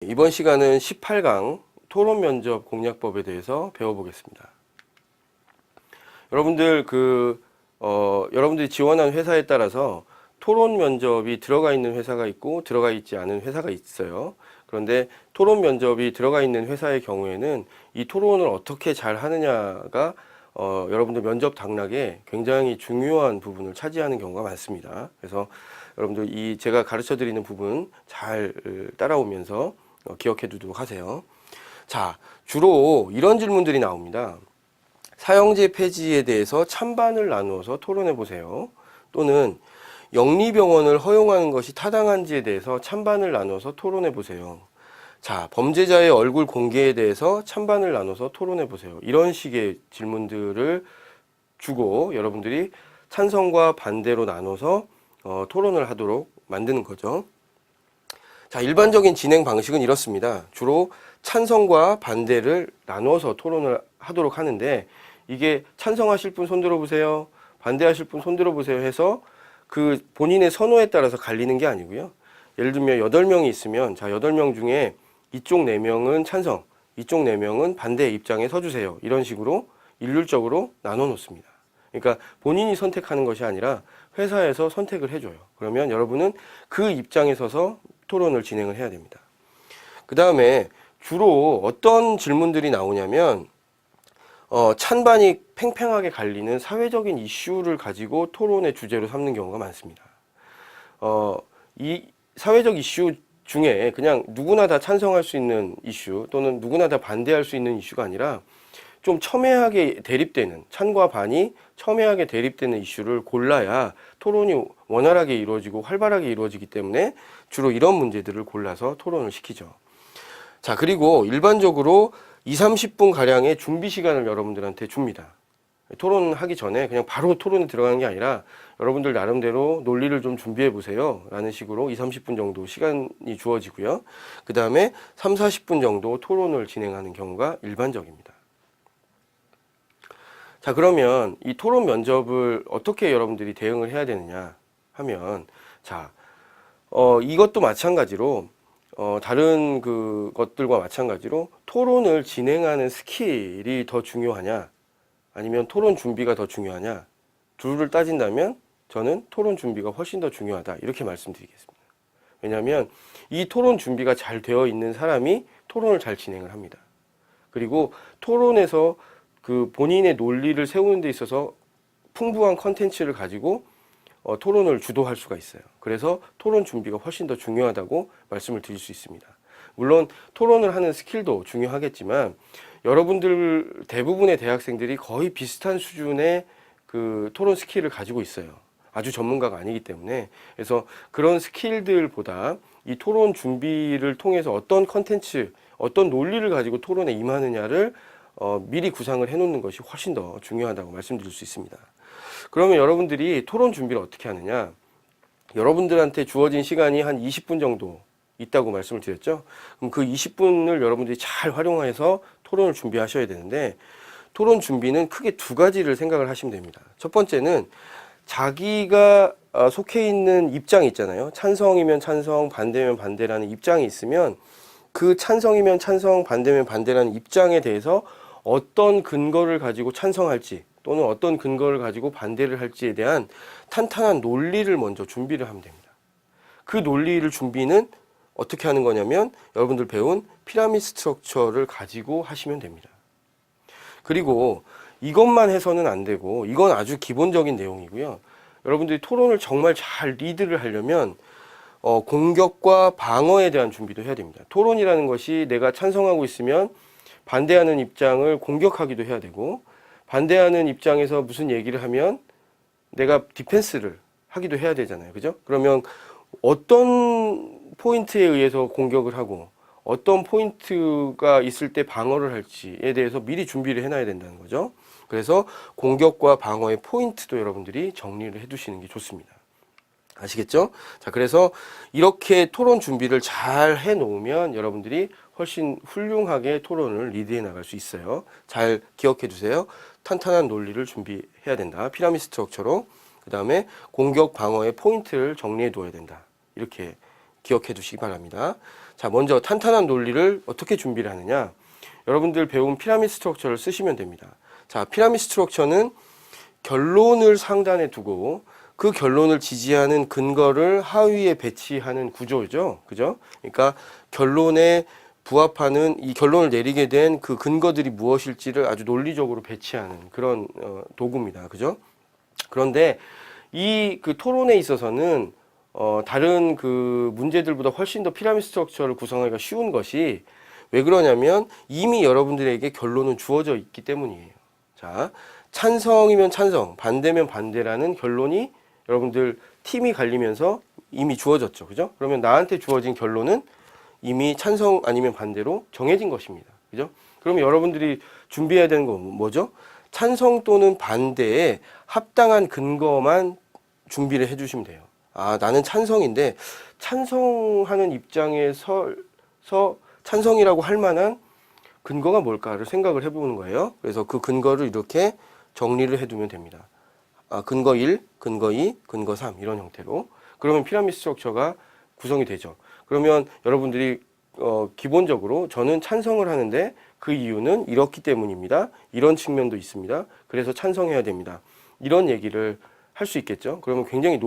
이번 시간은 18강 토론 면접 공략법에 대해서 배워보겠습니다. 여러분들 여러분들이 지원한 회사에 따라서 토론 면접이 들어가 있는 회사가 있고 들어가 있지 않은 회사가 있어요. 그런데 토론 면접이 들어가 있는 회사의 경우에는 이 토론을 어떻게 잘 하느냐가 여러분들 면접 당락에 굉장히 중요한 부분을 차지하는 경우가 많습니다. 그래서 여러분들 제가 가르쳐 드리는 부분 잘 따라오면서 기억해 두도록 하세요. 자, 주로 이런 질문들이 나옵니다. 사형제 폐지에 대해서 찬반을 나누어서 토론해 보세요. 또는 영리병원을 허용하는 것이 타당한지에 대해서 찬반을 나눠서 토론해 보세요. 자, 범죄자의 얼굴 공개에 대해서 찬반을 나눠서 토론해 보세요. 이런 식의 질문들을 주고 여러분들이 찬성과 반대로 나눠서 토론을 하도록 만드는 거죠. 자, 일반적인 진행 방식은 이렇습니다. 주로 찬성과 반대를 나눠서 토론을 하도록 하는데, 이게 찬성하실 분 손 들어보세요, 반대하실 분 손 들어보세요 해서 그 본인의 선호에 따라서 갈리는 게 아니고요. 예를 들면 8명이 있으면, 자, 8명 중에 이쪽 4명은 찬성, 이쪽 4명은 반대 입장에 서주세요. 이런 식으로 일률적으로 나눠 놓습니다. 그러니까 본인이 선택하는 것이 아니라 회사에서 선택을 해줘요. 그러면 여러분은 그 입장에 서서 토론을 진행을 해야 됩니다. 그 다음에 주로 어떤 질문들이 나오냐면 찬반이 팽팽하게 갈리는 사회적인 이슈를 가지고 토론의 주제로 삼는 경우가 많습니다. 이 사회적 이슈 중에 그냥 누구나 다 찬성할 수 있는 이슈 또는 누구나 다 반대할 수 있는 이슈가 아니라 좀 첨예하게 대립되는, 찬과 반이 첨예하게 대립되는 이슈를 골라야 토론이 원활하게 이루어지고 활발하게 이루어지기 때문에 주로 이런 문제들을 골라서 토론을 시키죠. 자, 그리고 일반적으로 20-30분 가량의 준비 시간을 여러분들한테 줍니다. 토론하기 전에 그냥 바로 토론에 들어가는 게 아니라 여러분들 나름대로 논리를 좀 준비해 보세요 라는 식으로 20-30분 정도 시간이 주어지고요. 그 다음에 30-40분 정도 토론을 진행하는 경우가 일반적입니다. 자, 그러면 이 토론 면접을 어떻게 여러분들이 대응을 해야 되느냐 하면, 자, 이것도 마찬가지로 다른 것들과 마찬가지로 토론을 진행하는 스킬이 더 중요하냐 아니면 토론 준비가 더 중요하냐, 둘을 따진다면 저는 토론 준비가 훨씬 더 중요하다 이렇게 말씀드리겠습니다. 왜냐하면 이 토론 준비가 잘 되어 있는 사람이 토론을 잘 진행을 합니다. 그리고 토론에서 본인의 논리를 세우는 데 있어서 풍부한 컨텐츠를 가지고 토론을 주도할 수가 있어요. 그래서 토론 준비가 훨씬 더 중요하다고 말씀을 드릴 수 있습니다. 물론 토론을 하는 스킬도 중요하겠지만 여러분들 대부분의 대학생들이 거의 비슷한 수준의 토론 스킬을 가지고 있어요. 아주 전문가가 아니기 때문에. 그래서 그런 스킬들보다 이 토론 준비를 통해서 어떤 컨텐츠, 어떤 논리를 가지고 토론에 임하느냐를 미리 구상을 해놓는 것이 훨씬 더 중요하다고 말씀드릴 수 있습니다. 그러면 여러분들이 토론 준비를 어떻게 하느냐? 여러분들한테 주어진 시간이 한 20분 정도 있다고 말씀을 드렸죠? 그럼 그 20분을 여러분들이 잘 활용해서 토론을 준비하셔야 되는데, 토론 준비는 크게 두 가지를 생각을 하시면 됩니다. 첫 번째는 자기가 속해 있는 입장이 있잖아요. 찬성이면 찬성, 반대면 반대라는 입장이 있으면 그 찬성이면 찬성, 반대면 반대라는 입장에 대해서 어떤 근거를 가지고 찬성할지 또는 어떤 근거를 가지고 반대를 할지에 대한 탄탄한 논리를 먼저 준비를 하면 됩니다. 그 논리를 준비는 어떻게 하는 거냐면 여러분들 배운 피라미드 스트럭처를 가지고 하시면 됩니다. 그리고 이것만 해서는 안 되고, 이건 아주 기본적인 내용이고요. 여러분들이 토론을 정말 잘 리드를 하려면 공격과 방어에 대한 준비도 해야 됩니다. 토론이라는 것이 내가 찬성하고 있으면 반대하는 입장을 공격하기도 해야 되고, 반대하는 입장에서 무슨 얘기를 하면 내가 디펜스를 하기도 해야 되잖아요. 그죠? 그러면 어떤 포인트에 의해서 공격을 하고 어떤 포인트가 있을 때 방어를 할지에 대해서 미리 준비를 해놔야 된다는 거죠. 그래서 공격과 방어의 포인트도 여러분들이 정리를 해두시는 게 좋습니다. 아시겠죠? 자, 그래서 이렇게 토론 준비를 잘 해놓으면 여러분들이 훨씬 훌륭하게 토론을 리드해 나갈 수 있어요. 잘 기억해 두세요. 탄탄한 논리를 준비해야 된다. 피라미드 스트럭처로. 그 다음에 공격 방어의 포인트를 정리해 둬야 된다. 이렇게 기억해 두시기 바랍니다. 자, 먼저 탄탄한 논리를 어떻게 준비를 하느냐? 여러분들 배운 피라미드 스트럭처를 쓰시면 됩니다. 자, 피라미드 스트럭처는 결론을 상단에 두고 그 결론을 지지하는 근거를 하위에 배치하는 구조죠. 그죠? 그러니까 결론에 부합하는 이 결론을 내리게 된 그 근거들이 무엇일지를 아주 논리적으로 배치하는 그런 도구입니다. 그죠? 그런데 이 그 토론에 있어서는 다른 그 문제들보다 훨씬 더 피라미드 스트럭처를 구성하기가 쉬운 것이 왜 그러냐면 이미 여러분들에게 결론은 주어져 있기 때문이에요. 자, 찬성이면 찬성, 반대면 반대라는 결론이 여러분들 팀이 갈리면서 이미 주어졌죠. 그죠? 그러면 나한테 주어진 결론은 이미 찬성 아니면 반대로 정해진 것입니다. 그죠? 그러면 여러분들이 준비해야 되는 건 뭐죠? 찬성 또는 반대에 합당한 근거만 준비를 해 주시면 돼요. 아, 나는 찬성인데 찬성하는 입장에 서서 찬성이라고 할 만한 근거가 뭘까를 생각을 해보는 거예요. 그래서 그 근거를 이렇게 정리를 해두면 됩니다. 아, 근거 1, 근거 2, 근거 3 이런 형태로. 그러면 피라미드 스트럭처가 구성이 되죠. 그러면 여러분들이 기본적으로 저는 찬성을 하는데 그 이유는 이렇기 때문입니다. 이런 측면도 있습니다. 그래서 찬성해야 됩니다. 이런 얘기를 할 수 있겠죠. 그러면 굉장히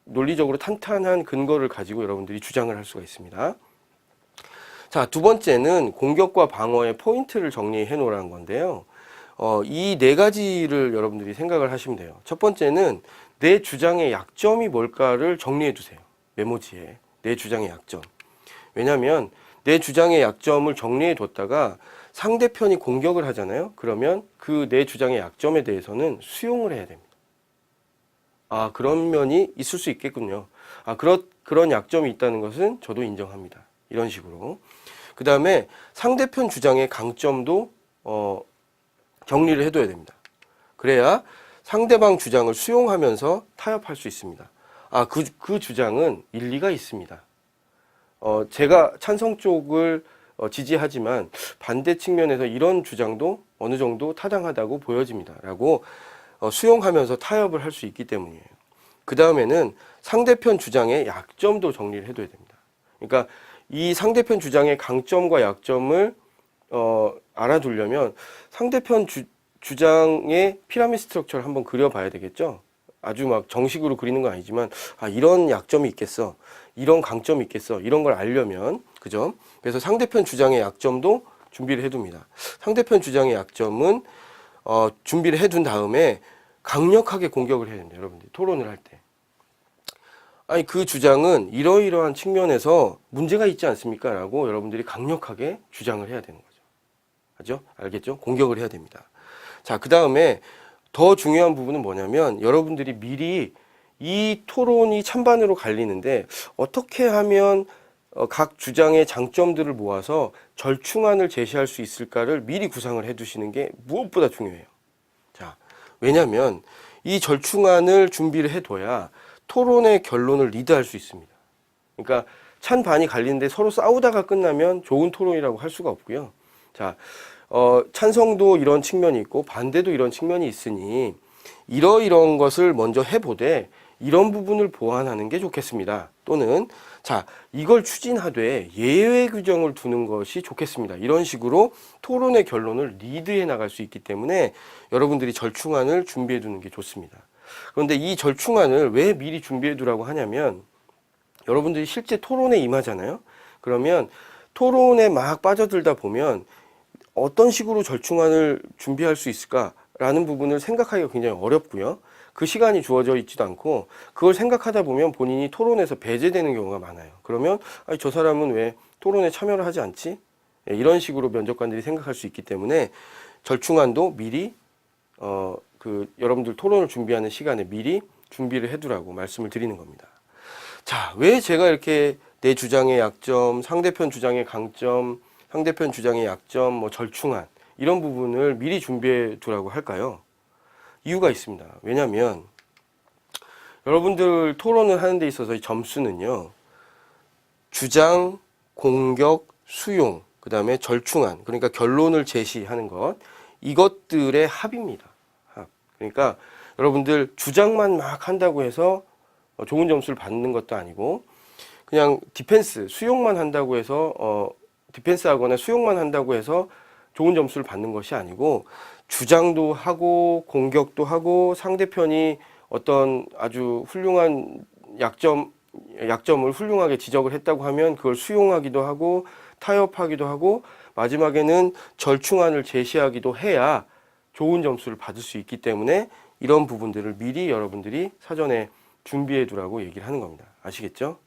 논리적으로 탄탄한 근거를 가지고 여러분들이 주장을 할 수가 있습니다. 자, 두 번째는 공격과 방어의 포인트를 정리해 놓으라는 건데요. 이 네 가지를 여러분들이 생각을 하시면 돼요. 첫 번째는 내 주장의 약점이 뭘까를 정리해 두세요. 메모지에 내 주장의 약점. 왜냐하면 내 주장의 약점을 정리해 뒀다가 상대편이 공격을 하잖아요. 그러면 그 내 주장의 약점에 대해서는 수용을 해야 됩니다. 아, 그런 면이 있을 수 있겠군요. 아, 그런 약점이 있다는 것은 저도 인정합니다. 이런 식으로. 그 다음에 상대편 주장의 강점도 정리를 해둬야 됩니다. 그래야 상대방 주장을 수용하면서 타협할 수 있습니다. 아, 그 주장은 일리가 있습니다. 제가 찬성 쪽을 지지하지만 반대 측면에서 이런 주장도 어느 정도 타당하다고 보여집니다. 라고 수용하면서 타협을 할 수 있기 때문이에요. 그 다음에는 상대편 주장의 약점도 정리를 해둬야 됩니다. 그러니까 이 상대편 주장의 강점과 약점을 알아두려면 상대편 주장의 피라미드 스트럭처를 한번 그려봐야 되겠죠. 아주 막 정식으로 그리는 건 아니지만 아, 이런 약점이 있겠어, 이런 강점이 있겠어, 이런 걸 알려면, 그죠? 그래서 상대편 주장의 약점도 준비를 해둡니다. 상대편 주장의 약점은 준비를 해둔 다음에 강력하게 공격을 해야 됩니다. 여러분들 토론을 할 때. 아니, 그 주장은 이러이러한 측면에서 문제가 있지 않습니까? 라고 여러분들이 강력하게 주장을 해야 되는 거죠. 알죠? 알겠죠? 공격을 해야 됩니다. 자, 그 다음에 더 중요한 부분은 뭐냐면 여러분들이 미리 이 토론이 찬반으로 갈리는데 어떻게 하면 각 주장의 장점들을 모아서 절충안을 제시할 수 있을까를 미리 구상을 해 두시는 게 무엇보다 중요해요. 자, 왜냐하면 이 절충안을 준비를 해둬야 토론의 결론을 리드할 수 있습니다. 그러니까 찬반이 갈리는데 서로 싸우다가 끝나면 좋은 토론이라고 할 수가 없고요. 자, 찬성도 이런 측면이 있고 반대도 이런 측면이 있으니 이러이러한 것을 먼저 해보되 이런 부분을 보완하는 게 좋겠습니다. 또는 자, 이걸 추진하되 예외 규정을 두는 것이 좋겠습니다. 이런 식으로 토론의 결론을 리드해 나갈 수 있기 때문에 여러분들이 절충안을 준비해 두는 게 좋습니다. 그런데 이 절충안을 왜 미리 준비해 두라고 하냐면 여러분들이 실제 토론에 임하잖아요. 그러면 토론에 막 빠져들다 보면 어떤 식으로 절충안을 준비할 수 있을까라는 부분을 생각하기가 굉장히 어렵고요. 그 시간이 주어져 있지도 않고 그걸 생각하다 보면 본인이 토론에서 배제되는 경우가 많아요. 그러면 아니, 저 사람은 왜 토론에 참여를 하지 않지? 이런 식으로 면접관들이 생각할 수 있기 때문에 절충안도 미리 여러분들 토론을 준비하는 시간에 미리 준비를 해두라고 말씀을 드리는 겁니다. 자, 왜 제가 이렇게 내 주장의 약점, 상대편 주장의 강점, 상대편 주장의 약점, 뭐 절충안 이런 부분을 미리 준비해 두라고 할까요? 이유가 있습니다. 왜냐하면 여러분들 토론을 하는 데 있어서 이 점수는요, 주장, 공격, 수용, 그 다음에 절충안, 그러니까 결론을 제시하는 것, 이것들의 합입니다. 합. 그러니까 여러분들 주장만 막 한다고 해서 좋은 점수를 받는 것도 아니고 그냥 디펜스, 수용만 한다고 해서 디펜스 하거나 수용만 한다고 해서 좋은 점수를 받는 것이 아니고 주장도 하고 공격도 하고 상대편이 어떤 아주 훌륭한 약점을 훌륭하게 지적을 했다고 하면 그걸 수용하기도 하고 타협하기도 하고 마지막에는 절충안을 제시하기도 해야 좋은 점수를 받을 수 있기 때문에 이런 부분들을 미리 여러분들이 사전에 준비해 두라고 얘기를 하는 겁니다. 아시겠죠?